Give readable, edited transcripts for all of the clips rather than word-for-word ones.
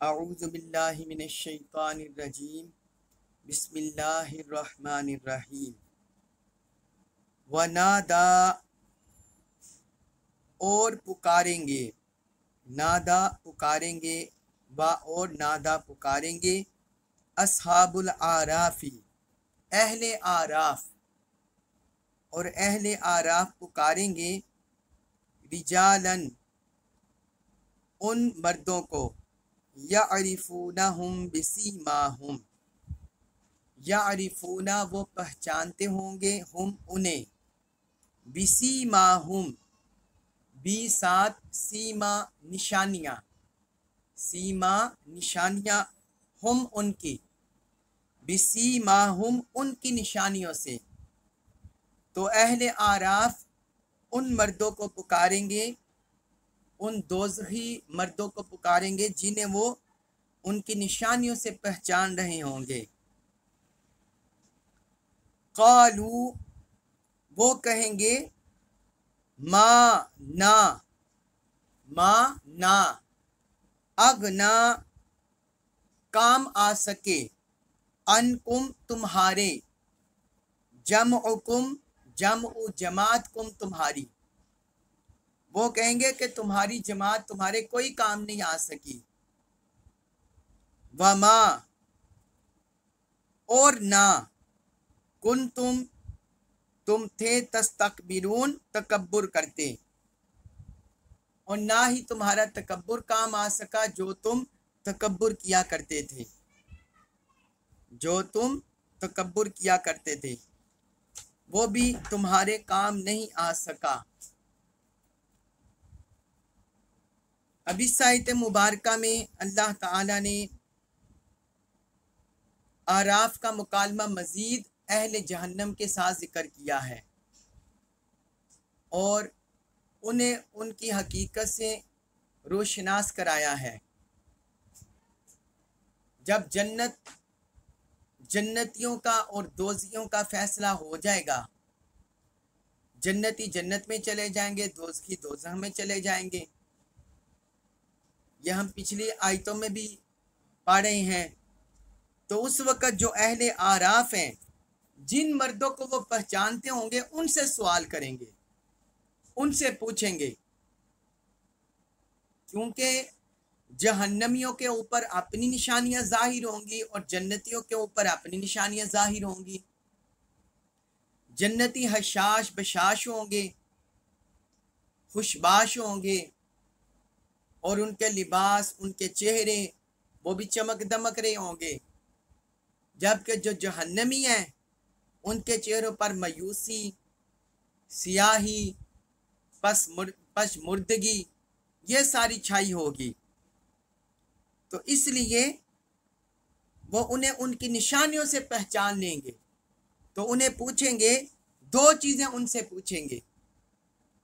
अऊज़ु बिल्लाहि मिनश शैतानिर रजीम बिस्मिल्लाहिर रहमानिर रहीम। वनादा और पुकारेंगे, नादा पुकारेंगे, व और नादा पुकारेंगे, अस्हाबुल आराफी अहले आराफ, और अहले आराफ पुकारेंगे रिजालन उन मर्दों को, यारिफूनहुम बिसीमाहुम, यारिफूना वो पहचानते होंगे, हम उन्हें, बिसीमाहुम बी सात सीमा निशानियाँ, सीमा निशानियाँ, हम उनकी, बिसीमाहुम उनकी निशानियों से। तो अहले आराफ उन मर्दों को पुकारेंगे, उन दोज़खी मर्दों को पुकारेंगे जिन्हें वो उनकी निशानियों से पहचान रहे होंगे। क़ालू वो कहेंगे, मा ना अगना काम आ सके, अनकुम तुम्हारे, जमउकुम जमउ जमात कुम तुम्हारी, वो कहेंगे कि तुम्हारी जमात तुम्हारे कोई काम नहीं आ सकी। वमा और ना, कुन तुम थे तस्तकबिरून तकब्बुर करते, और ना ही तुम्हारा तकब्बुर काम आ सका जो तुम तकब्बुर किया करते थे, जो तुम तकब्बुर किया करते थे वो भी तुम्हारे काम नहीं आ सका। अब इस आयत मुबारका में अल्लाह ताला ने आराफ का मुकालमा मजीद अहले जहन्नम के साथ जिक्र किया है और उन्हें उनकी हकीकत से रोशनास कराया है। जब जन्नतियों का और दोज़ियों का फैसला हो जाएगा, जन्नती जन्नत में चले जाएंगे, दोज़खी दोज़ख में चले जाएंगे। यह हम पिछली आयतों में भी पढ़ रहे हैं। तो उस वक़्त जो अहले आराफ हैं, जिन मर्दों को वो पहचानते होंगे, उनसे सवाल करेंगे, उनसे पूछेंगे, क्योंकि जहन्नमियों के ऊपर अपनी निशानियां जाहिर होंगी और जन्नतियों के ऊपर अपनी निशानियां जाहिर होंगी। जन्नती हशाश बशाश होंगे, खुशबाश होंगे, और उनके लिबास, उनके चेहरे वो भी चमक दमक रहे होंगे। जबकि जो जहन्नमी हैं, उनके चेहरों पर मायूसी, सियाही, पशमुर्दगी ये सारी छाई होगी। तो इसलिए वो उन्हें उनकी निशानियों से पहचान लेंगे। तो उन्हें पूछेंगे, दो चीज़ें उनसे पूछेंगे।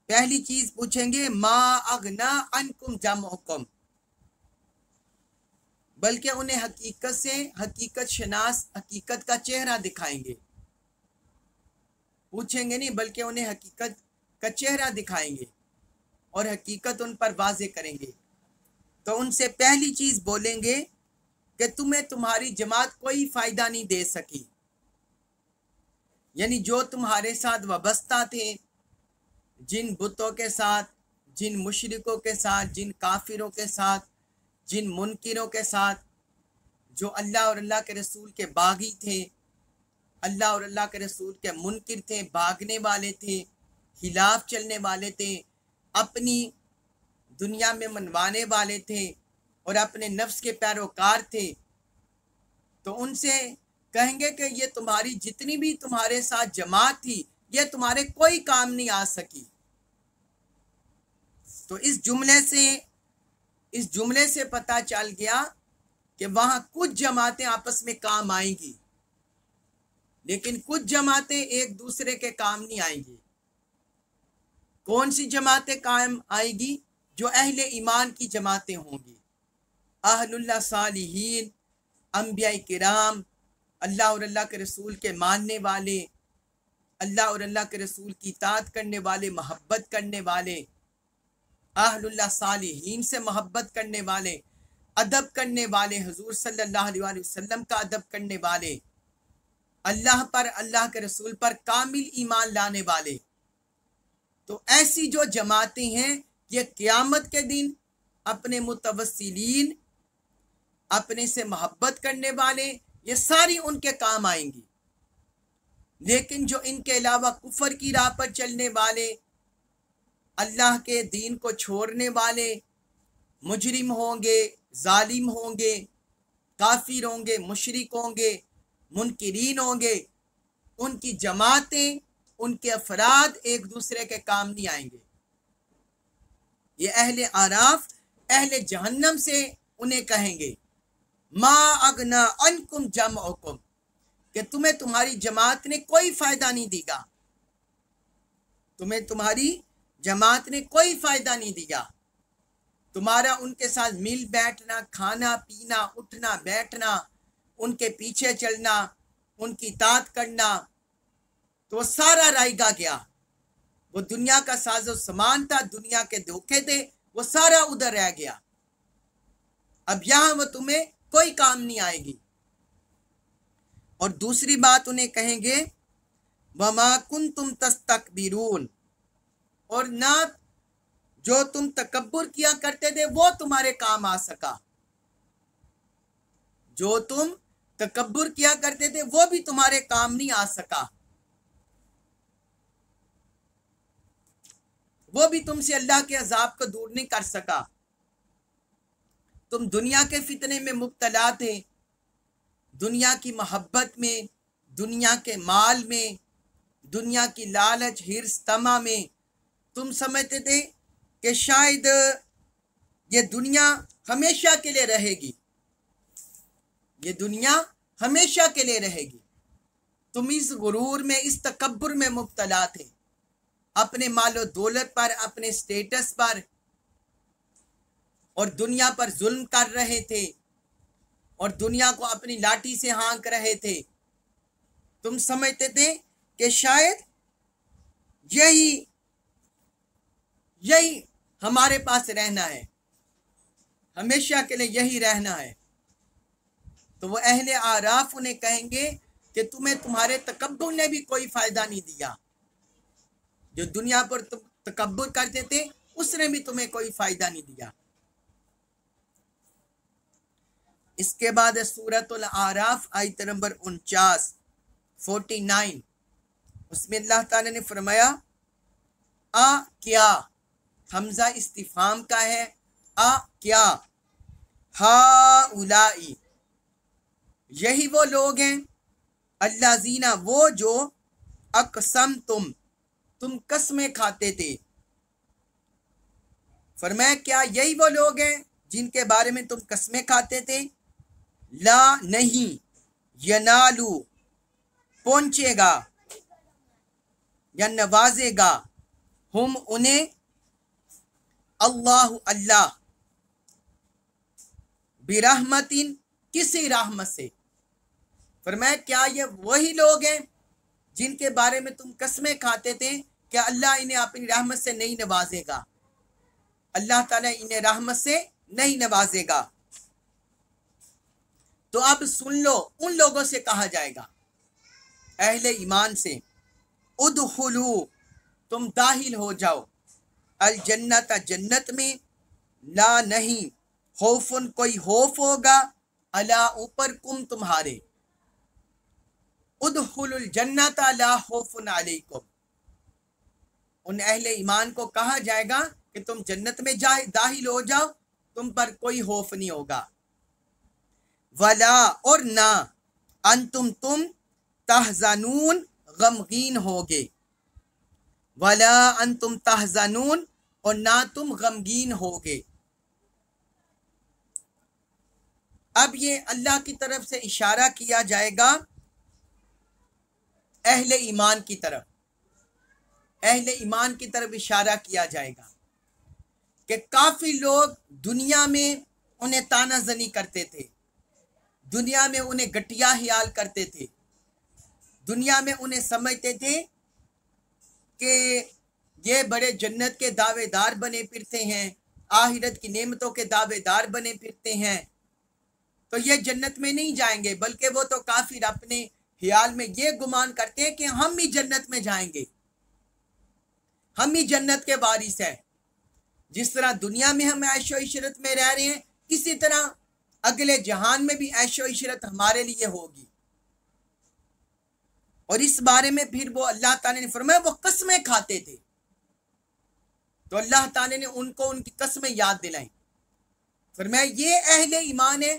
पहली चीज़ पूछेंगे, मा अगना अनकुम जमउकुम, बल्कि उन्हें हकीकत से, हकीकत शनास, हकीकत का चेहरा दिखाएंगे। पूछेंगे नहीं, बल्कि उन्हें हकीकत का चेहरा दिखाएंगे और हकीकत उन पर वाज़े करेंगे। तो उनसे पहली चीज़ बोलेंगे कि तुम्हें तुम्हारी जमात कोई फ़ायदा नहीं दे सकी, यानी जो तुम्हारे साथ वाबस्ता थे, जिन बुतों के साथ, जिन मुशरिकों के साथ, जिन काफिरों के साथ, जिन मुनकिरों के साथ, जो अल्लाह और अल्लाह के रसूल के बागी थे, अल्लाह और अल्लाह के रसूल के मुनकिर थे, भागने वाले थे, खिलाफ चलने वाले थे, अपनी दुनिया में मनवाने वाले थे और अपने नफ्स के पैरोकार थे। तो उनसे कहेंगे कि ये तुम्हारी जितनी भी तुम्हारे साथ जमात थी, ये तुम्हारे कोई काम नहीं आ सकी। तो इस जुमले से पता चल गया कि वहां कुछ जमातें आपस में काम आएंगी, लेकिन कुछ जमातें एक दूसरे के काम नहीं आएंगी। कौन सी जमातें काम आएगी? जो अहले ईमान की जमातें होंगी, अहलुल्लाह सालिहीन, अंबिया किराम, अल्लाह और अल्लाह के रसूल के मानने वाले, अल्लाह और अल्लाह के रसूल की इताअत करने वाले, मोहब्बत करने वाले, अहलुल्लाह सालिहीन से मोहब्बत करने वाले, अदब करने वाले, हुजूर सल्लल्लाहु अलैहि वसल्लम का अदब करने वाले, अल्लाह पर, अल्लाह के रसूल पर कामिल ईमान लाने वाले। तो ऐसी जो जमातें हैं ये क़यामत के दिन अपने मुतवस्सिलीन, अपने से मोहब्बत करने वाले, ये सारी उनके काम आएंगी। लेकिन जो इनके अलावा कुफर की राह पर चलने वाले, अल्लाह के दीन को छोड़ने वाले मुजरिम होंगे, जालिम होंगे, काफिर होंगे, मुशरिक होंगे, मुनकिरीन होंगे, उनकी जमातें, उनके अफराद एक दूसरे के काम नहीं आएंगे। ये अहले आराफ, अहले जहन्नम से उन्हें कहेंगे मा अगना अनकुम जमअकुम, कि तुम्हें तुम्हारी जमात ने कोई फायदा नहीं दिया, तुम्हें तुम्हारी जमात ने कोई फायदा नहीं दिया। तुम्हारा उनके साथ मिल बैठना, खाना पीना, उठना बैठना, उनके पीछे चलना, उनकी इताअत करना, तो सारा रायगा गया। वो दुनिया का साजो सामान था, दुनिया के धोखे थे, वो सारा उधर रह गया। अब यहां वो तुम्हें कोई काम नहीं आएगी। और दूसरी बात उन्हें कहेंगे वमा कुंतुम तस्तकबिरून, और ना जो तुम तकब्बुर किया करते थे वो तुम्हारे काम आ सका। जो तुम तकब्बुर किया करते थे वो भी तुम्हारे काम नहीं आ सका, वो भी तुमसे अल्लाह के अजाब को दूर नहीं कर सका। तुम दुनिया के फितने में मुब्तला थे, दुनिया की मोहब्बत में, दुनिया के माल में, दुनिया की लालच, हिर्स, तमा में। तुम समझते थे कि शायद ये दुनिया हमेशा के लिए रहेगी, ये दुनिया हमेशा के लिए रहेगी। तुम इस गुरूर में, इस तकब्बुर में मुब्तला थे, अपने मालो दौलत पर, अपने स्टेटस पर, और दुनिया पर जुल्म कर रहे थे, और दुनिया को अपनी लाठी से हाँक रहे थे। तुम समझते थे कि शायद यही हमारे पास रहना है, हमेशा के लिए यही रहना है। तो वो अहले आराफ उन्हें कहेंगे कि तुम्हें तुम्हारे तकब्बुर ने भी कोई फायदा नहीं दिया। जो दुनिया पर तुम तकब्बुर करते थे उसने भी तुम्हें कोई फायदा नहीं दिया। इसके बाद सूरतुल आराफ आयत नंबर 49, उसमें अल्लाह ताला ने फरमाया आ क्या, हमजा इस्तिफाम का है, आ क्या, हा उलाई, यही वो लोग हैं, अल्लाजीना, वो जो अकसम तुम कसमें खाते थे। फरमाया क्या यही वो लोग हैं जिनके बारे में तुम कसमें खाते थे। ला नहीं, यनालू, पहुंचेगा या नवाजेगा, हम उन्हें, अल्लाह अल्लाह, बिरहमतिन, किसी रहमत से। फरमाया क्या ये वही लोग हैं जिनके बारे में तुम कसमें खाते थे कि अल्लाह इन्हें अपनी रहमत से नहीं नवाजेगा, अल्लाह ताला इन्हें रहमत से नहीं नवाजेगा। तो अब सुन लो, उन लोगों से कहा जाएगा, अहले ईमान से, उदखुलू, तुम दाखिल हो जाओ, अल जन्नत, जन्नत में, ला नहीं, खौफुन, कोई खौफ होगा, अला, ऊपर, कुम, तुम्हारे, उदखुलुल जन्नत ला खौफुन अलैकुम, उन अहले ईमान को कहा जाएगा कि तुम जन्नत में दाखिल हो जाओ, तुम पर कोई खौफ नहीं होगा। वला, और ना, अंतुम, तुम, तहज़नून, गमगीन होगे, वला अंतुम तहज़नून, और ना तुम गमगीन होगे। अब ये अल्लाह की तरफ से इशारा किया जाएगा अहले ईमान की तरफ, अहले ईमान की तरफ इशारा किया जाएगा कि काफी लोग दुनिया में उन्हें तानाजनी करते थे, दुनिया में उन्हें घटिया ख्याल करते थे, दुनिया में उन्हें समझते थे कि ये बड़े जन्नत के दावेदार बने फिरते हैं, आखिरत की नेमतों के दावेदार बने फिरते हैं, तो ये जन्नत में नहीं जाएंगे, बल्कि वो तो काफिर अपने ख्याल में ये गुमान करते हैं कि हम ही जन्नत में जाएंगे, हम ही जन्नत के वारिस हैं। जिस तरह दुनिया में हम ऐशो इशरत में रह रहे हैं, इसी तरह अगले जहान में भी ऐशो इशरत हमारे लिए होगी। और इस बारे में फिर वो अल्लाह ताला ने फरमाया वो कसमें खाते थे, तो अल्लाह ताला ने उनको उनकी कसमें याद दिलाई। फरमाया ये अहले ईमान है,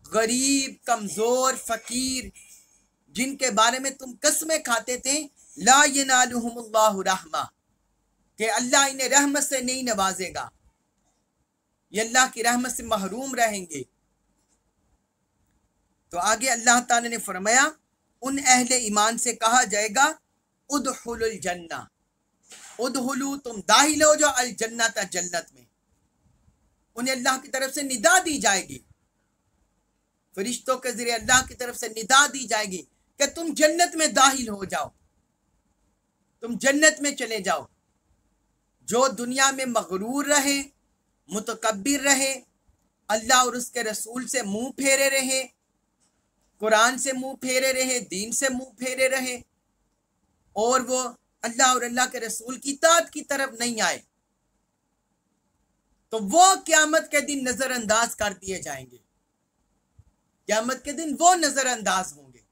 गरीब, कमजोर, फकीर, जिनके बारे में तुम कसमें खाते थे, ला यनालुहुमुल्लाहु रहमा, कि अल्लाह इन्हें रहमत से नहीं नवाजेगा, ये अल्लाह की रहमत से महरूम रहेंगे। तो आगे अल्लाह ताला ने फरमाया उन अहले ईमान से कहा जाएगा उदखुलुल जन्ना, उदखुलू, तुम दाखिल हो जाओ, अल जन्नत, जन्नत में। उन्हें अल्लाह की तरफ से निदा दी जाएगी, फरिश्तों के जरिए अल्लाह की तरफ से निदा दी जाएगी कि तुम जन्नत में दाखिल हो जाओ, तुम जन्नत में चले जाओ। जो दुनिया में मगरूर रहे, मुतकब्बिर रहे, अल्लाह और उसके रसूल से मुंह फेरे रहे, कुरान से मुंह फेरे रहे, दीन से मुंह फेरे रहे, और वो अल्लाह और अल्लाह के रसूल की इताअत की तरफ नहीं आए, तो वो क़यामत के दिन नजरअंदाज कर दिए जाएंगे। क़यामत के दिन वो नजरअंदाज होंगे।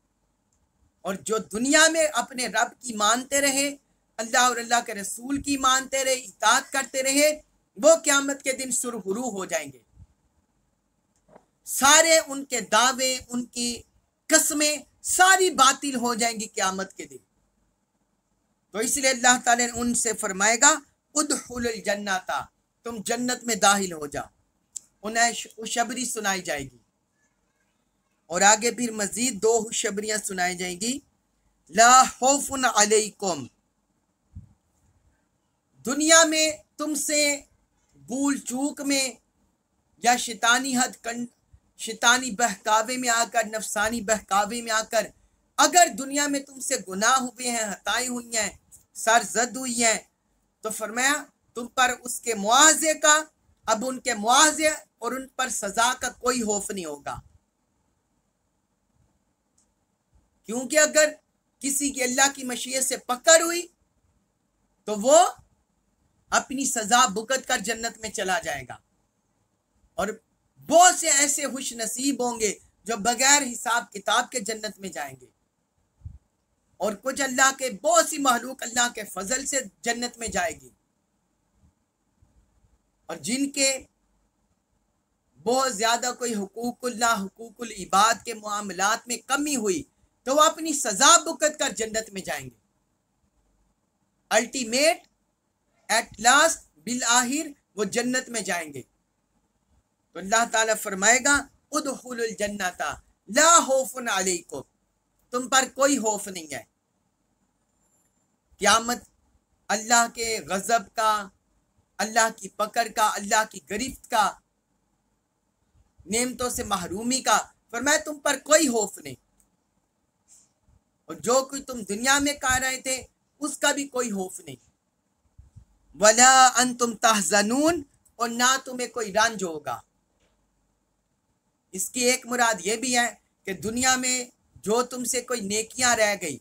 और जो दुनिया में अपने रब की मानते रहे, अल्लाह और अल्लाह के रसूल की मानते रहे, इताअत करते रहे, वो क़यामत के दिन सुरखरू हो जाएंगे। सारे उनके दावे, उनकी कसमें सारी बातिल हो जाएंगी क़यामत के दिन। तो इसलिए अल्लाह ताला ने उनसे फरमाएगा उदखुलुल जन्नता, तुम जन्नत में दाखिल हो जाओ। उन्हें खुशखबरी सुनाई जाएगी। और आगे फिर मजीद 2 खुशखबरियां सुनाई जाएंगी। ला खौफुन अलैकुम, दुनिया में तुमसे भूल चूक में या शैतानी बहकावे में आकर, नफसानी बहकावे में आकर अगर दुनिया में तुमसे गुनाह हुए हैं, हताएं हुई हैं, सरजद हुई हैं, तो फरमाया तुम पर उसके मुआवजे का, अब उनके मुआवजे और उन पर सजा का कोई खौफ नहीं होगा। क्योंकि अगर किसी की अल्लाह की मशीयत से पकड़ हुई तो वो अपनी सजा भुगत कर जन्नत में चला जाएगा। और बहुत से ऐसे खुश नसीब होंगे जो बगैर हिसाब किताब के जन्नत में जाएंगे, और कुछ अल्लाह के बहुत सी महलूक अल्लाह के फजल से जन्नत में जाएगी। और जिनके बहुत ज्यादा कोई हुकूकुल्लाह, हुकूकुल इबाद के मामलात में कमी हुई, तो वो अपनी सजा भुगत कर जन्नत में जाएंगे। अल्टीमेट, एट लास्ट, बिल आखिर वो जन्नत में जाएंगे। तो अल्लाह ताला फरमाएगा उदखुलुल जन्नता ला खौफुन अलैकुम, तुम पर कोई खौफ नहीं है। क़यामत अल्लाह के गजब का, अल्लाह की पकड़ का, अल्लाह की गिरफ्त का, नेमतों से महरूमी का, फरमाया तुम पर कोई खौफ नहीं। और जो कुछ तुम दुनिया में कर रहे थे उसका भी कोई खौफ नहीं। वला अंतुम तहज़नून, और ना तुम्हें कोई रंज होगा। इसकी एक मुराद ये भी है कि दुनिया में जो तुमसे कोई नेकियां रह गई,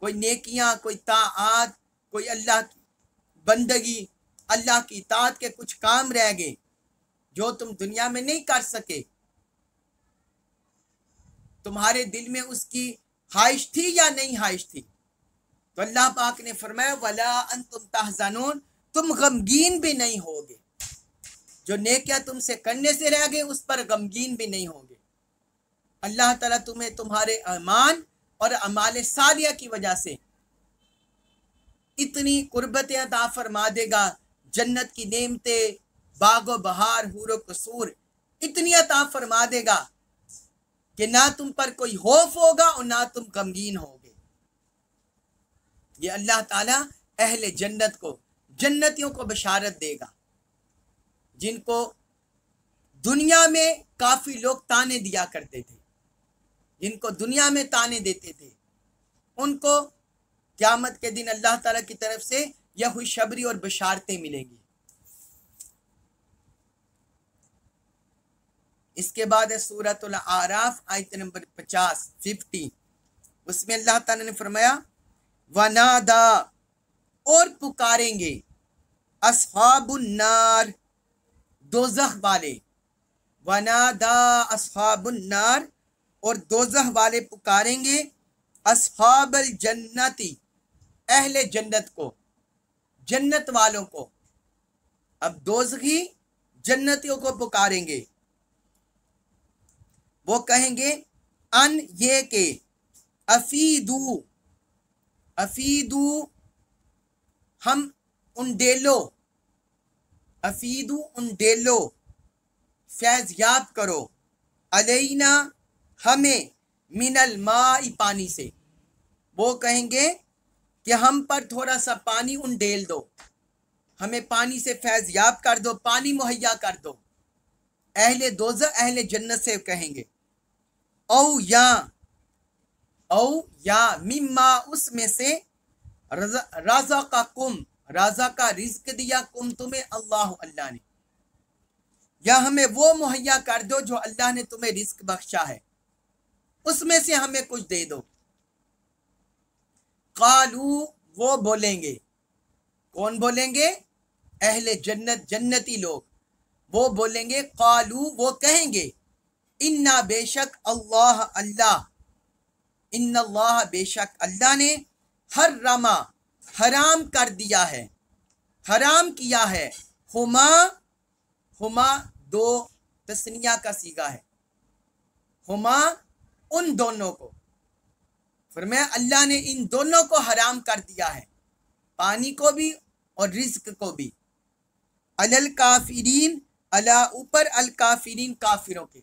कोई नेकियां, कोई ताआत, कोई अल्लाह की बंदगी, अल्लाह की इताअत के कुछ काम रह गए जो तुम दुनिया में नहीं कर सके, तुम्हारे दिल में उसकी ख्वाहिश थी या नहीं ख्वाहिश थी, तो अल्लाह पाक ने फरमाया वला अंतुम तहज़नून, तुम गमगीन भी नहीं होगे। जो नेकियां तुमसे करने से रह गए उस पर गमगीन भी नहीं होगे। अल्लाह ताला तुम्हें तुम्हारे ईमान और अमाल सालिया की वजह से इतनी कुर्बतें अता फरमा देगा, जन्नत की नेमतें, बागो बहार, हूरो कसूर इतनी अता फरमा देगा कि ना तुम पर कोई खौफ होगा और ना तुम गमगीन होगे। ये अल्लाह ताला अहले जन्नत को, जन्नतियों को बशारत देगा, जिनको दुनिया में काफी लोग ताने दिया करते थे, जिनको दुनिया में ताने देते थे, उनको क़यामत के दिन अल्लाह ताला की तरफ से यह खुशखबरी और बशारतें मिलेंगी। इसके बाद है सूरतुल आराफ आयत नंबर 50 उसमें अल्लाह ताला ने फरमाया वनादा और पुकारेंगे अस्हाबुन नार दोज़ख वाले, वनादा अस्हाबुन नार और दोज़ख वाले पुकारेंगे अस्हाबल जन्नती अहले जन्नत को, जन्नत वालों को। अब दोज़खी जन्नतियों को पुकारेंगे, वो कहेंगे अन ये के अफीदू अफीदू हम उंडेलो, अफीदू उंडेलो फैज़ याब करो अलैना हमें मिनल माई पानी से। वो कहेंगे कि हम पर थोड़ा सा पानी उंडेल दो, हमें पानी से फैज़ याब कर दो, पानी मुहैया कर दो। अहले दोज़ख अहले जन्नत से कहेंगे औ या मिम्मा उसमें से राजा का कुम, राजा का रिज्क दिया कुम तुम्हें अल्लाह अल्लाह ने, या हमें वो मुहैया कर दो जो अल्लाह ने तुम्हें रिज्क बख्शा है, उसमें से हमें कुछ दे दो। कालू वो बोलेंगे, कौन बोलेंगे? अहले जन्नत जन्नती लोग, वो बोलेंगे कालू वो कहेंगे इन्ना बेशक अल्लाह अल्लाह, इन्ना अल्लाह बेशक अल्लाह ने हर्रमा हराम कर दिया है, हराम किया है। हुमा हुमा दो तस्निया का सीगा है, हुमा उन दोनों को, फरमाया अल्लाह ने इन दोनों को हराम कर दिया है, पानी को भी और रिज्क को भी। अलल काफिरीन अला ऊपर अल काफिरीन काफिरों के,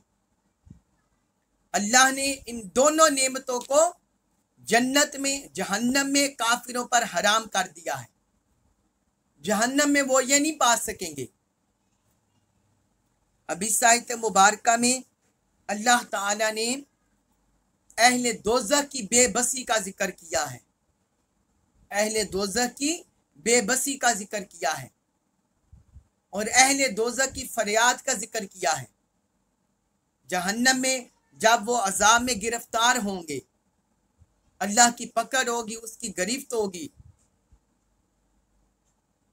अल्लाह ने इन दोनों नेमतों को जन्नत में जहन्नम में काफिरों पर हराम कर दिया है, जहन्नम में वो ये नहीं पा सकेंगे। अब इस आयत मुबारका में अल्लाह ताला ने अहले दोज़ख की बेबसी का जिक्र किया है, अहले दोज़ख की बेबसी का जिक्र किया है और अहले दोज़ख की फरियाद का जिक्र किया है। जहन्नम में जब वो अजाब में गिरफ्तार होंगे, अल्लाह की पकड़ होगी, उसकी गिरफ्त होगी,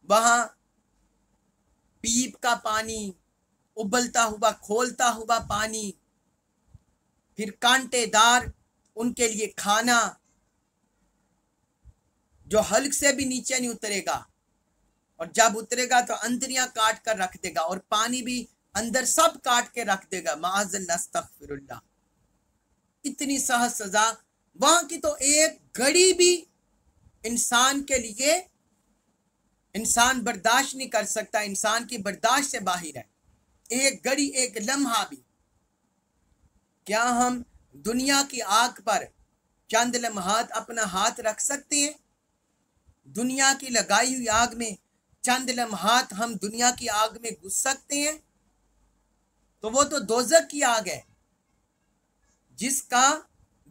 वहां पीप का पानी, उबलता हुआ खोलता हुआ पानी, फिर कांटेदार उनके लिए खाना जो हल्क से भी नीचे नहीं उतरेगा, और जब उतरेगा तो अंदरियां काट कर रख देगा और पानी भी अंदर सब काट के रख देगा। माअज़ल्लाह अस्तग़फिरुल्लाह, इतनी सहज सजा वहां की तो एक घड़ी भी इंसान के लिए इंसान बर्दाश्त नहीं कर सकता, इंसान की बर्दाश्त से बाहर है एक घड़ी, एक लम्हा भी। क्या हम दुनिया की आग पर चंद लम्हात अपना हाथ रख सकते हैं? दुनिया की लगाई हुई आग में चंद लम्हात हम दुनिया की आग में घुस सकते हैं? तो वो तो दोज़ख की आग है जिसका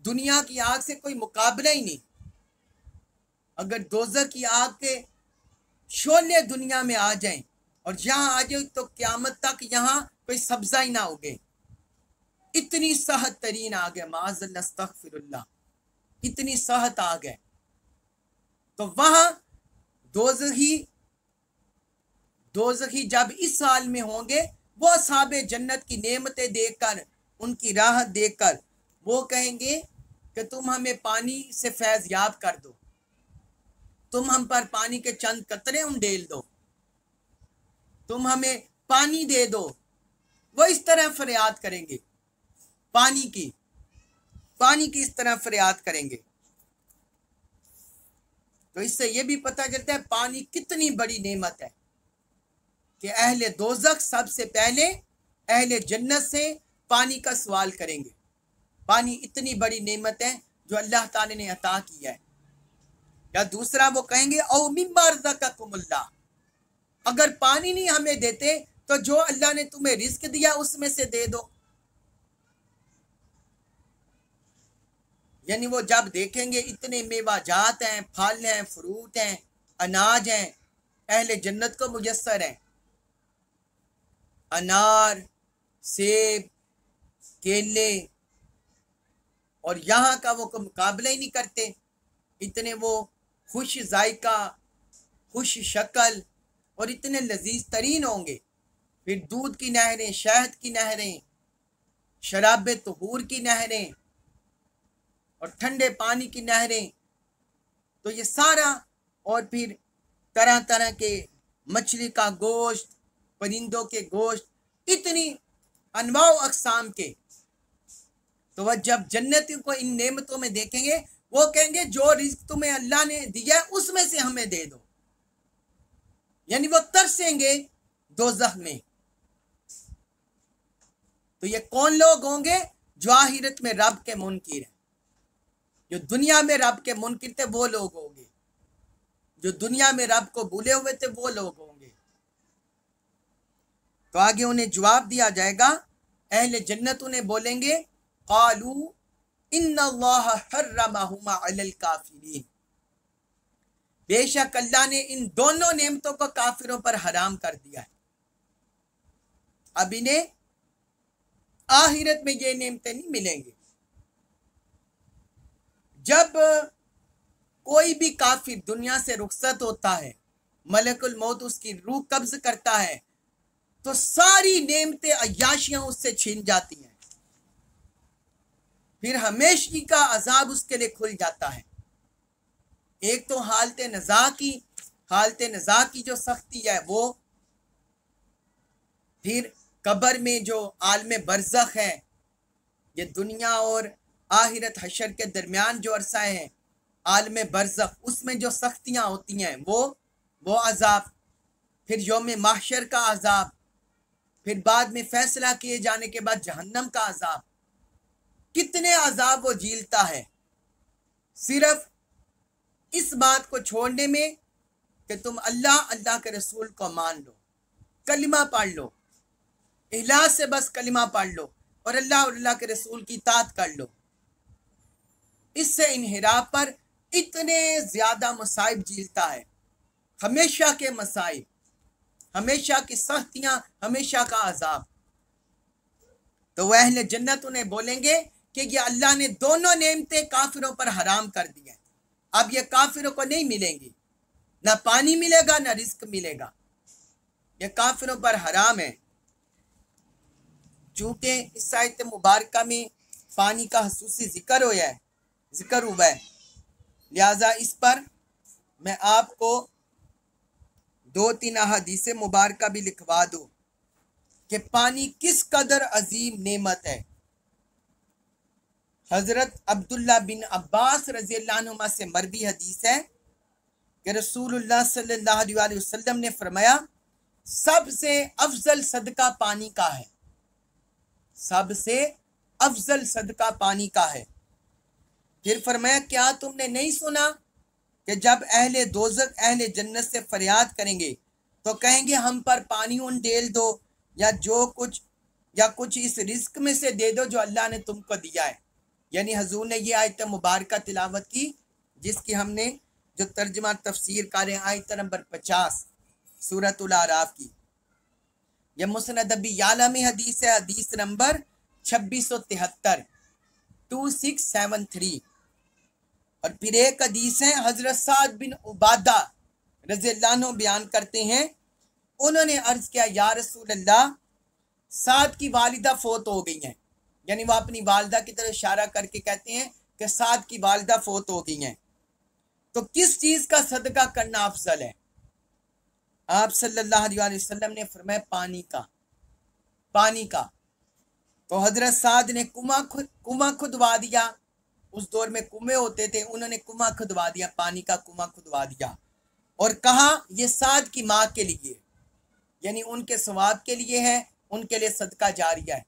दुनिया की आग से कोई मुकाबला ही नहीं। अगर दोज़ख की आग के शोले दुनिया में आ जाएं और यहाँ आ जाए तो क़यामत तक यहाँ कोई सब्जा ही ना उगे, इतनी सहत तरीन आग है। माअज़ल्लाह अस्तग़फिरुल्लाह, इतनी सहत आग है। तो वहां दोज़खी जब इस हाल में होंगे, वो असहाबे जन्नत की नेमतें देखकर, उनकी राहत देखकर वो कहेंगे कि तुम हमें पानी से फैज़ याब कर दो, तुम हम पर पानी के चंद कतरे उंडेल दो, तुम हमें पानी दे दो। वो इस तरह फरियाद करेंगे, पानी की इस तरह फरियाद करेंगे। तो इससे ये भी पता चलता है पानी कितनी बड़ी नेमत है कि अहले दोज़ख सबसे पहले अहले जन्नत से पानी का सवाल करेंगे। पानी इतनी बड़ी नेमत है जो अल्लाह ताला ने अता किया है। या दूसरा वो कहेंगे औ मिम्मा रज़क़कुमुल्लाह, अगर पानी नहीं हमें देते तो जो अल्लाह ने तुम्हें रिज़्क दिया उसमें से दे दो। यानी वो जब देखेंगे इतने मेवाजात हैं, फल हैं, फ्रूट हैं, अनाज हैं, अहले जन्नत को मुयस्सर हैं, अनार, सेब, केले, और यहाँ का वो मुकाबला ही नहीं करते। इतने वो खुश जायका, खुश शक्ल और इतने लजीज तरीन होंगे। फिर दूध की नहरें, शहद की नहरें, शराब तहूर की नहरें और ठंडे पानी की नहरें, तो ये सारा, और फिर तरह तरह के मछली का गोश्त, परिंदों के गोश्त, इतनी अनवाउ अकसाम के। तो वह जब जन्नतियों को इन नेमतों में देखेंगे, वो कहेंगे जो रिज्क तुम्हें अल्लाह ने दिया है उसमें से हमें दे दो। यानी वो तरसेंगे दोज़ख में। तो ये कौन लोग होंगे? जो आखिरत में रब के मुनकिर हैं। जो दुनिया में रब के मुनकिर थे वो लोग होंगे, जो दुनिया में रब को भूले हुए थे वो लोग होंगे। तो आगे उन्हें जवाब दिया जाएगा। अहले जन्नत उन्हें बोलेंगे, क़ालू इन्नल्लाह हर्रमहुमा अलल काफिरीन, बेशक अल्लाह ने इन दोनों नेमतों को काफिरों पर हराम कर दिया है। अब इन्हें आखिरत में ये नेमतें नहीं मिलेंगी। जब कोई भी काफिर दुनिया से रुखसत होता है, मलकुल मौत उसकी रूह कब्ज करता है, तो सारी नेमतें, अय्याशियां उससे छीन जाती हैं। फिर हमेशगी का अजाब उसके लिए खुल जाता है। एक तो हालत नज़ा की जो सख्ती है वो, फिर कब्र में जो आलम बरज़ख है, ये दुनिया और आखिरत हशर के दरमियान जो अरसा है आलम बरज़ख, उसमें जो सख्तियाँ होती हैं वो अजाब, फिर यौम महशर का अजाब, फिर बाद में फैसला किए जाने के बाद जहन्नम का अजाब। कितने अजाब वो झीलता है सिर्फ इस बात को छोड़ने में कि तुम अल्लाह के रसूल को मान लो, कलिमा पढ़ लो, इखलास से बस कलिमा पढ़ लो और अल्लाह के रसूल की इताअत कर लो। इससे इन्हिराफ पर इतने ज्यादा मसाइब झीलता है, हमेशा के मसाइब, हमेशा की सख्तियां, हमेशा का अजाब। तो वह अहले जन्नत उन्हें बोलेंगे कि ये अल्लाह ने दोनों नेमतें काफिरों पर हराम कर दी हैं, अब ये काफिरों को नहीं मिलेंगी, ना पानी मिलेगा ना रिस्क मिलेगा, ये काफिरों पर हराम है। चूंकि इस आयत मुबारका में पानी का खसूसी जिक्र हुआ है, लिहाजा इस पर मैं आपको 2-3 हदीसें मुबारका भी लिखवा दूं कि पानी किस कदर अजीम नेमत है। हजरत अब्दुल्ला बिन अब्बास रज़ियल्लाहु अन्हुमा से मरवी हदीस है कि रसूलुल्लाह सल्लल्लाहु अलैहि वसल्लम ने फरमाया, सबसे अफजल सदका पानी का है, सबसे अफजल सदका पानी का है। फिर फरमाया, क्या तुमने नहीं सुना कि जब अहले दोज़ख अहले जन्नत से फरियाद करेंगे तो कहेंगे हम पर पानी उंडेल दो, या कुछ इस रिस्क में से दे दो जो अल्लाह ने तुमको दिया है। यानी हजूर ने ये आयत मुबारका तिलावत की जिसकी हमने जो तर्जमा तफसीर कर रहे हैं, आयत नंबर 50 सूरतुल आराफ की। यह मुस्नद अबी याला में हदीस है, हदीस नंबर 2673 2673। और फिर एक हदीस है, हजरत साद बिन उबादा रज़ियल्लाहु अन्हु बयान करते हैं, उन्होंने अर्ज किया, या रसूल अल्लाह, साद की वालिदा फोत हो गई हैं। यानी वो अपनी वालिदा की तरफ इशारा करके कहते हैं कि साद की वालिदा फोत हो गई हैं, तो किस चीज का सदका करना अफजल है? आप सल्लल्लाहु अलैहि वसल्लम ने फरमाया, पानी का। तो हजरत साद ने कुआं खुदवा दिया, उस दौर में कुएं होते थे, उन्होंने कुआं खुदवा दिया, पानी का कुआं खुदवा दिया और कहा ये साद की माँ के लिए, यानी उनके सवाब के लिए है, उनके लिए सदका जारिया है।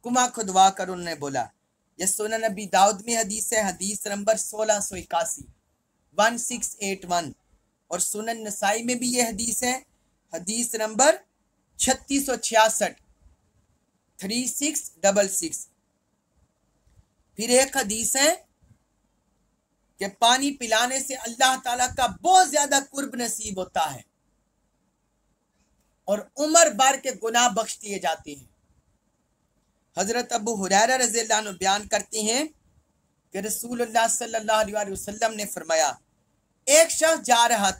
कुआं खुदवा कर उन्होंने बोला। यह सुनन नबी दाऊद में हदीस है, हदीस नंबर 1681 1681। और सुनन नसाई में भी यह हदीस है, हदीस नंबर 3666 3666। फिर एक हदीस है कि पानी पिलाने से अल्लाह ताला का बहुत ज्यादा कुर्ब नसीब होता है और उम्र भर के गुनाह बख्श दिए जाते हैं। हज़रत अबू हुरैरा रज़ियल्लाहु अन्हु बयान करते हैं कि रसूलुल्लाह सल्लल्लाहु अलैहि वसल्लम ने फरमाया, एक शख्स जा रहा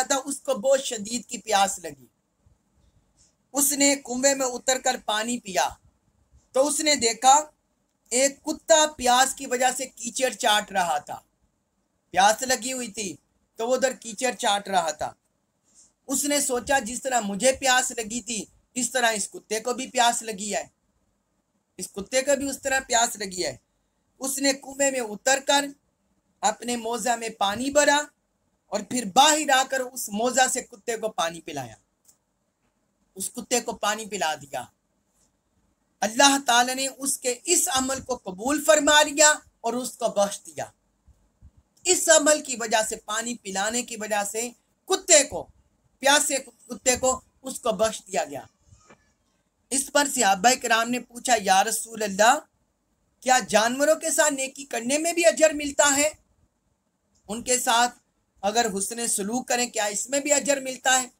था, उसको बहुत शदीद की प्यास लगी। उसने कुएं में उतरकर पानी पिया तो उसने देखा एक कुत्ता प्यास की वजह से कीचड़ चाट रहा था। प्यास लगी हुई थी तो वो उधर कीचड़ चाट रहा था। उसने सोचा जिस तरह मुझे प्यास लगी थी इस तरह इस कुत्ते को भी प्यास लगी है, इस कुत्ते को भी उस तरह प्यास लगी है। उसने कुएं में उतरकर अपने मोजा में पानी भरा और फिर बाहर आकर उस मोजा से कुत्ते को पानी पिलाया, उस कुत्ते को पानी पिला दिया। अल्लाह ताला ने उसके इस अमल को कबूल फरमा लिया और उसको बख्श दिया। इस अमल की वजह से, पानी पिलाने की वजह से कुत्ते को, प्यासे कुत्ते को उसको बख्श दिया गया। इस पर सहाबा किराम ने पूछा, या रसूल अल्लाह, क्या जानवरों के साथ नेकी करने में भी अजर मिलता है? उनके साथ अगर हुस्न सलूक करें क्या इसमें भी अजर मिलता है?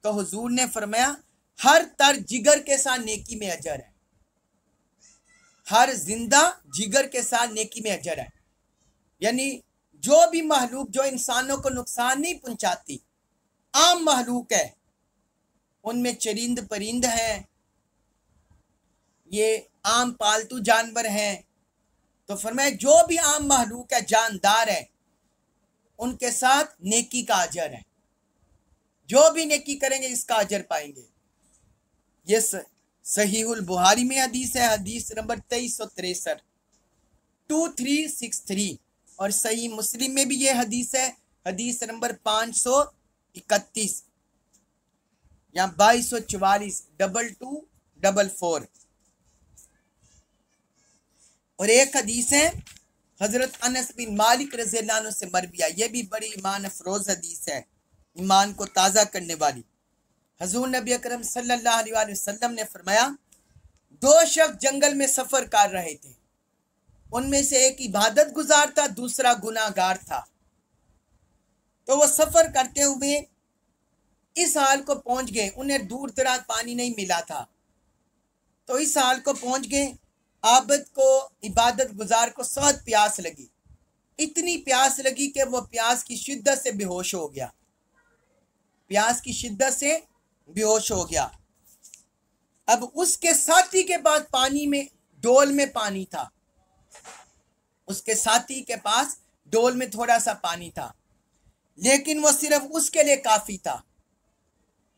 तो हुजूर ने फरमाया, हर तर जिगर के साथ नेकी में अजर है, हर जिंदा जिगर के साथ नेकी में अजर है। यानी जो भी महलूक जो इंसानों को नुकसान नहीं पहुंचाती, आम महलूक है, उनमें चरिंद परिंद हैं, ये आम पालतू जानवर हैं, तो फरमाया जो भी आम महलूक है, जानदार है, उनके साथ नेकी का अजर है। जो भी नेकी करेंगे इसका अजर पाएंगे। ये सहीहुल बुहारी में हदीस है, हदीस नंबर 2363 2363, और सही मुस्लिम में भी ये हदीस है, हदीस नंबर 531 या 2244 2244। और एक हदीस है हजरत अनस बिन मालिक रज़ियल्लाहु अन्हु से मरविया, ये भी बड़ी ईमान अफरोज हदीस है, ईमान को ताज़ा करने वाली। हजूर नबी अकरम सल्लल्लाहु अलैहि वसल्लम ने फरमाया, दो शख्स जंगल में सफर कर रहे थे, उनमें से एक इबादत गुजार था, दूसरा गुनाहगार था। तो वो सफर करते हुए इस हाल को पहुंच गए, उन्हें दूर दराज पानी नहीं मिला था, तो इस हाल को पहुंच गए, आबद को, इबादत गुजार को सख्त प्यास लगी, इतनी प्यास लगी कि वो प्यास की शिद्दत से बेहोश हो गया, प्यास की शिद्दत से बेहोश हो गया। अब उसके साथी के पास पानी में, डोल में पानी था, उसके साथी के पास डोल में थोड़ा सा पानी था, लेकिन वो सिर्फ उसके लिए काफी था।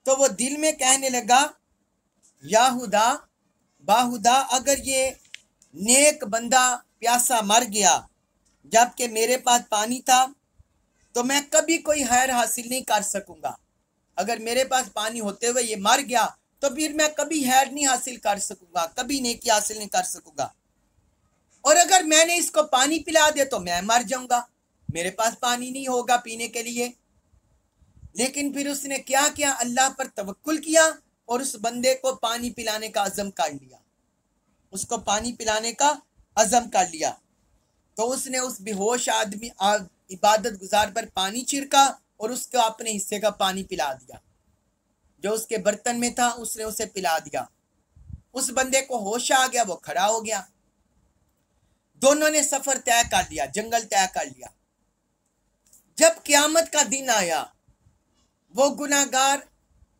तो वो दिल में कहने लगा, याहुदा बाहुदा, अगर ये नेक बंदा प्यासा मर गया जबकि मेरे पास पानी था तो मैं कभी कोई खैर हासिल नहीं कर सकूंगा। अगर मेरे पास पानी होते हुए ये मर गया तो फिर मैं कभी खैर नहीं हासिल कर सकूंगा, कभी नेकी हासिल नहीं कर सकूंगा। और अगर मैंने इसको पानी पिला दिया तो मैं मर जाऊंगा, मेरे पास पानी नहीं होगा पीने के लिए। लेकिन फिर उसने क्या किया, अल्लाह पर तवक्कुल किया और उस बंदे को पानी पिलाने का अज़म कर लिया, उसको पानी पिलाने का अज़म कर लिया। तो उसने उस बेहोश आदमी, इबादत गुजार पर पानी छिड़का और उसको अपने हिस्से का पानी पिला दिया, जो उसके बर्तन में था उसने उसे पिला दिया। उस बंदे को होश आ गया, वो खड़ा हो गया। दोनों ने सफर तय कर लिया, जंगल तय कर लिया। जब क़यामत का दिन आया, वो गुनाहगार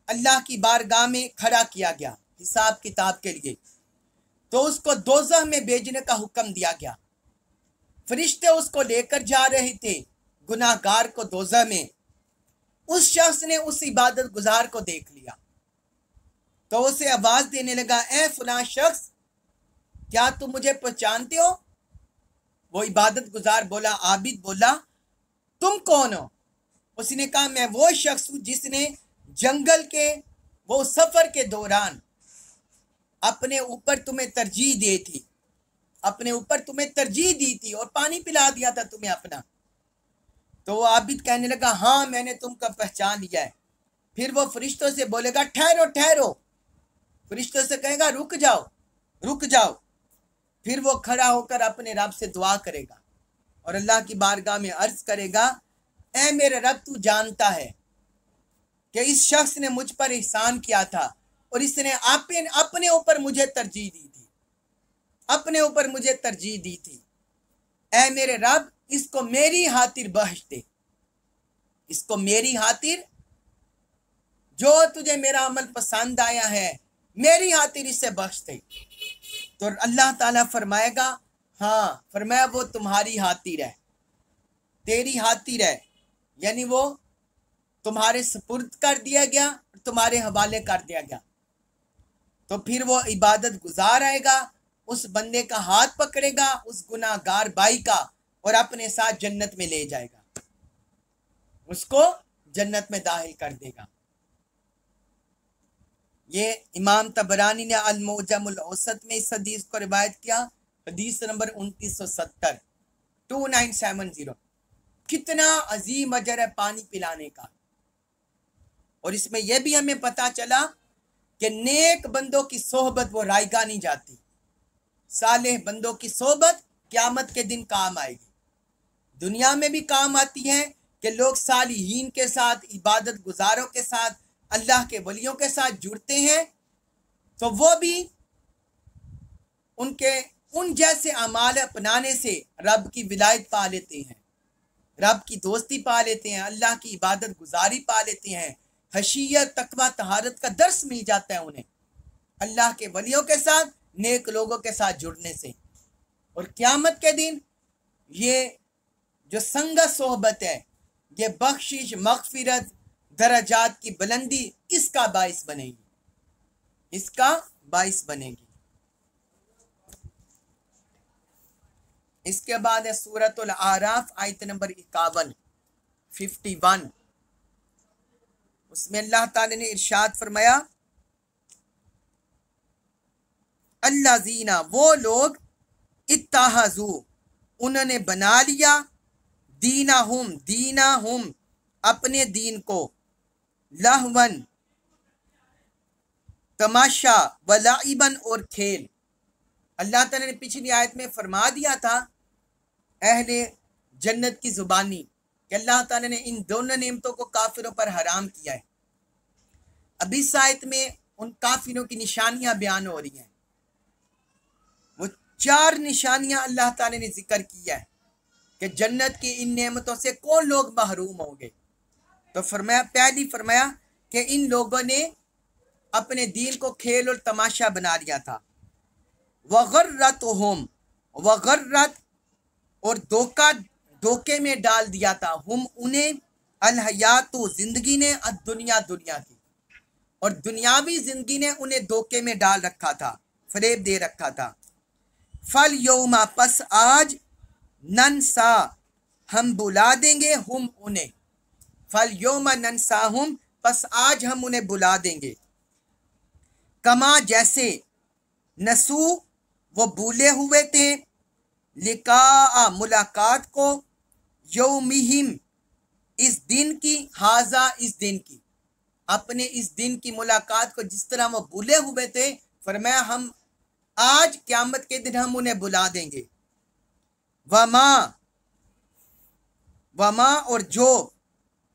अल्लाह की बारगाह में खड़ा किया गया हिसाब किताब के लिए, तो उसको दोज़ख में भेजने का हुक्म दिया गया। फरिश्ते उसको लेकर जा रहे थे गुनाहगार को दोज़ख में। उस शख्स ने उस इबादत गुजार को देख लिया तो उसे आवाज देने लगा, ए फलां शख्स, क्या तुम मुझे पहचानते हो? वो इबादत गुजार बोला, आबिद बोला, तुम कौन हो? उसने कहा, मैं वो शख्स हूं जिसने जंगल के वो सफर के दौरान अपने ऊपर तुम्हें तरजीह दी थी, अपने ऊपर तुम्हें तरजीह दी थी और पानी पिला दिया था तुम्हें अपना। तो वो आबिद कहने लगा, हाँ मैंने तुमको पहचान लिया है। फिर वो फरिश्तों से बोलेगा, ठहरो ठहरो, फरिश्तों से कहेगा, रुक जाओ रुक जाओ। फिर वो खड़ा होकर अपने रब से दुआ करेगा और अल्लाह की बारगाह में अर्ज करेगा, ए मेरे रब, तू जानता है कि इस शख्स ने मुझ पर एहसान किया था और इसने अपने ऊपर मुझे तरजीह दी थी, अपने ऊपर मुझे तरजीह दी थी। ऐ मेरे रब, इसको मेरी खातिर बख्श दे, इसको मेरी खातिर, जो तुझे मेरा अमल पसंद आया है मेरी खातिर इसे बख्श दे। तो अल्लाह ताला फरमाएगा, हाँ, फरमाया वो तुम्हारी खातिर है, तेरी खातिर है, यानी वो तुम्हारे सुपुर्द कर दिया गया, तुम्हारे हवाले कर दिया गया। तो फिर वो इबादत गुजार आएगा, उस बंदे का हाथ पकड़ेगा, उस गुनाहगार भाई का, और अपने साथ जन्नत में ले जाएगा, उसको जन्नत में दाखिल कर देगा। ये इमाम तबरानी ने अल मुअजमुल औसत में इस हदीस को रिवायत किया, हदीस नंबर 2970 2970। कितना अजीम अजर है पानी पिलाने का। और इसमें यह भी हमें पता चला कि नेक बंदों की सोहबत वो रायगा नहीं जाती, सालेह बंदों की सोहबत क़यामत के दिन काम आएगी। दुनिया में भी काम आती है कि लोग सालिहीन के साथ, इबादत गुजारों के साथ, अल्लाह के वलियों के साथ जुड़ते हैं, तो वो भी उनके उन जैसे अमाल अपनाने से रब की विलायत पा लेते हैं, रब की दोस्ती पा लेते हैं, अल्लाह की इबादत गुजारी पा लेते हैं, हशीयत, तकवा, तहारत का दर्स मिल जाता है उन्हें अल्लाह के वलियों के साथ, नेक लोगों के साथ जुड़ने से। और क़यामत के दिन ये जो संगत सोहबत है, ये बख्शिश, मगफिरत, दरजात की बुलंदी इसका बाइस बनेगी, इसका बाइस बनेगी। इसके बाद है सूरतुल आराफ आयत नंबर 51 51। उसमें अल्लाह ताला ने इरशाद फरमाया, अल्लाज़ीना, वो लोग, इत्ताहज़ू, उन्होंने बना लिया, दीनाहुम, अपने दीन को, लहवन, तमाशा, व लाइबन, और खेल। अल्लाह ताला ने पिछली आयत में फरमा दिया था अहले जन्नत की जुबानी कि अल्लाह ताला ने इन दोनों नेमतों को काफिरों पर हराम किया है। अब इस आयत में उन काफिरों की निशानियां बयान हो रही हैं। वो 4 निशानियां अल्लाह ताला ने जिक्र किया है कि जन्नत की इन नेमतों से कौन लोग महरूम होंगे। तो फरमाया, पहली फरमाया कि इन लोगों ने अपने दीन को खेल और तमाशा बना लिया था। वगर्रतहुम, वगर्रत, और धोखे में डाल दिया था, हम उन्हें, अलहयातु, जिंदगी ने, दुनिया, दुनिया की, और दुनियावी जिंदगी ने उन्हें धोखे में डाल रखा था, फरेब दे रखा था। फल यौमा, पस आज, ननसा, हम बुला देंगे, हम उन्हें, फल यौमा ननसाहुम, पस आज हम उन्हें बुला देंगे, कमा, जैसे, नसू, वो भूले हुए थे, लिका, मुलाकात को, यौमिहिम, इस दिन की, हाजा, इस दिन की, अपने इस दिन की मुलाकात को जिस तरह वो भूले हुए थे, फरमाया हम आज क़यामत के दिन हम उन्हें बुला देंगे। वमा, और जो,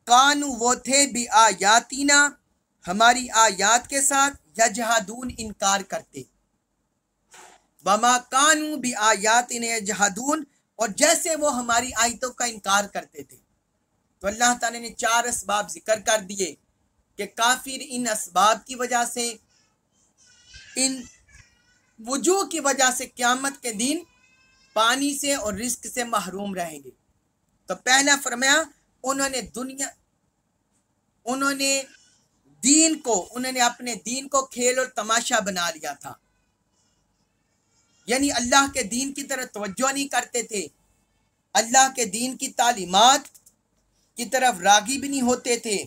कानू, वो थे, भी आयातीना, हमारी आयात के साथ, यजहदून, इनकार करते, वमा कानू भी आयातिना यजहदून, और जैसे वो हमारी आयतों का इनकार करते थे। तो अल्लाह ताला ने 4 असबाब जिक्र कर दिए कि काफिर इन असबाब की वजह से, इन वजूह की वजह से क़यामत के दिन पानी से और रिस्क से महरूम रहेंगे। तो पहला फरमाया, उन्होंने अपने दीन को खेल और तमाशा बना लिया था, यानी अल्लाह के दीन की तरफ तवज्जो नहीं करते थे, अल्लाह के दीन की तालीमात की तरफ राग़िब नहीं होते थे,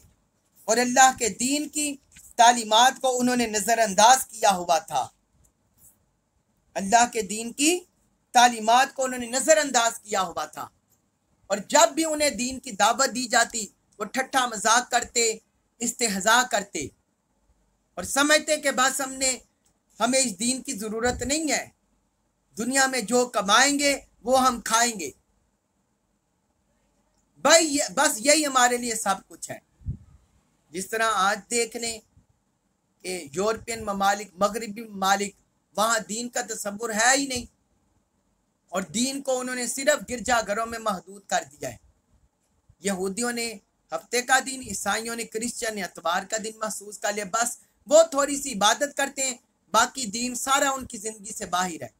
और अल्लाह के दीन की तालीमात को उन्होंने नज़रअंदाज किया हुआ था, अल्लाह के दीन की तालीमात को उन्होंने नज़रअंदाज किया हुआ था। और जब भी उन्हें दीन की दावत दी जाती, वो ठट्ठा मजाक करते, इस्तेहज़ा करते, और समझते कि बस हमें इस दीन की ज़रूरत नहीं है, दुनिया में जो कमाएंगे वो हम खाएंगे, भाई बस यही हमारे लिए सब कुछ है। जिस तरह आज देख लें कि यूरोपियन ममालिक, मगरबी ममालिक, वहाँ दीन का तसव्वुर है ही नहीं, और दीन को उन्होंने सिर्फ गिरजाघरों में महदूद कर दिया है। यहूदियों ने हफ्ते का दिन, ईसाइयों ने, क्रिश्चियन ने इतवार का दिन महसूस कर लिया। बस वो थोड़ी सी इबादत करते हैं, बाकी दीन सारा उनकी जिंदगी से बाहर है,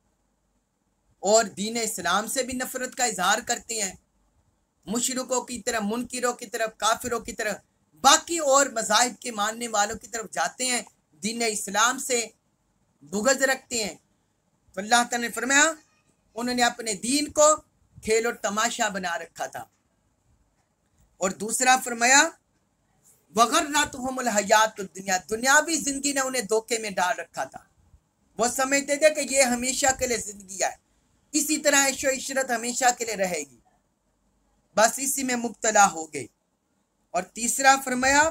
और दीन इस्लाम से भी नफरत का इजहार करते हैं, मुशरिकों की तरफ, मुनकिरों की तरफ, काफिरों की तरफ, बाकी और मज़ाहिब के मानने वालों की तरफ जाते हैं, दीन इस्लाम से बुग़्ज़ रखते हैं। तो अल्लाह ताला ने फरमाया उन्होंने अपने दीन को खेल और तमाशा बना रखा था। और दूसरा फरमाया वगर्रतहुमुल हयातुद दुनिया, दुनियावी जिंदगी ने उन्हें धोखे में डाल रखा था। वो समझते थे कि ये हमेशा के लिए जिंदगी है, इसी तरह ऐशो इशरत हमेशा के लिए रहेगी, बस इसी में मुब्तला हो गए। और तीसरा फरमाया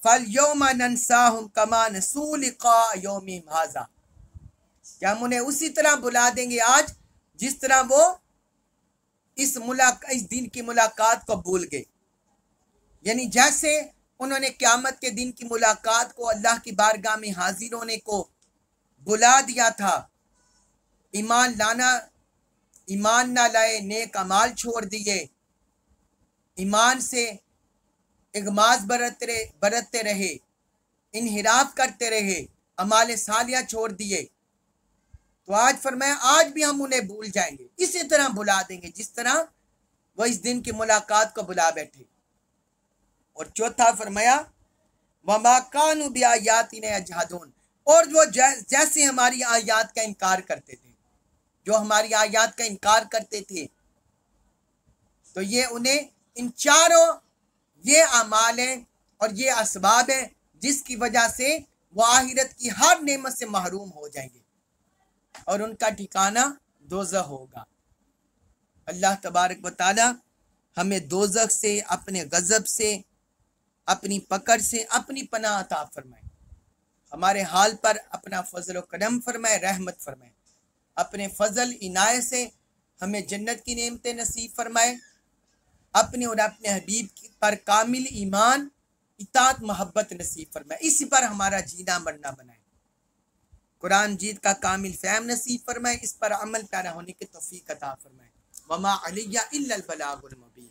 फल यौमा नंसाहुम कमा नसू लिका यौमिहिम हाज़ा, क्या हम उन्हें उसी तरह बुला देंगे आज जिस तरह वो इस दिन की मुलाकात को भूल गए। यानी जैसे उन्होंने क़यामत के दिन की मुलाकात को, अल्लाह की बारगाह में हाजिर होने को बुला दिया था, ईमान ना लाए, नेक अमाल छोड़ दिए, ईमान से इगमाज बरतते रहे, इनहिराफ करते रहे, अमाल सालिया छोड़ दिए, तो आज फरमाया आज भी हम उन्हें भूल जाएंगे, इसी तरह भुला देंगे जिस तरह वह इस दिन की मुलाकात को बुला बैठे। और चौथा फरमाया वमा कानू बिआयातिना यजहदून, और वो जैसे हमारी आयात का इनकार करते थे, जो हमारी आयात का इनकार करते थे, तो ये उन्हें इन चारों ये अमाल हैं और ये असबाब हैं जिसकी वजह से वो आखिरत की हर नेमत से महरूम हो जाएंगे और उनका ठिकाना दोज़ख होगा। अल्लाह तबारक व तआला हमें दोज़ख से, अपने गज़ब से, अपनी पकड़ से, अपनी पनाह अता फरमाए, हमारे हाल पर अपना फजल व करम फरमाए, रहमत फरमाए, अपने फजल इनायत से हमें जन्नत की नेमतें नसीब फरमाए, अपने और अपने हबीब पर कामिल ईमान, इताअत, मोहब्बत नसीब फरमाए, इसी पर हमारा जीना मरना बनाए, कुरान जीत का कामिल फहम नसीब फरमाए, इस पर अमल पैरा होने की तौफीक अता फरमाए। वमा अलैया इल्लल बलागुल मुबीन।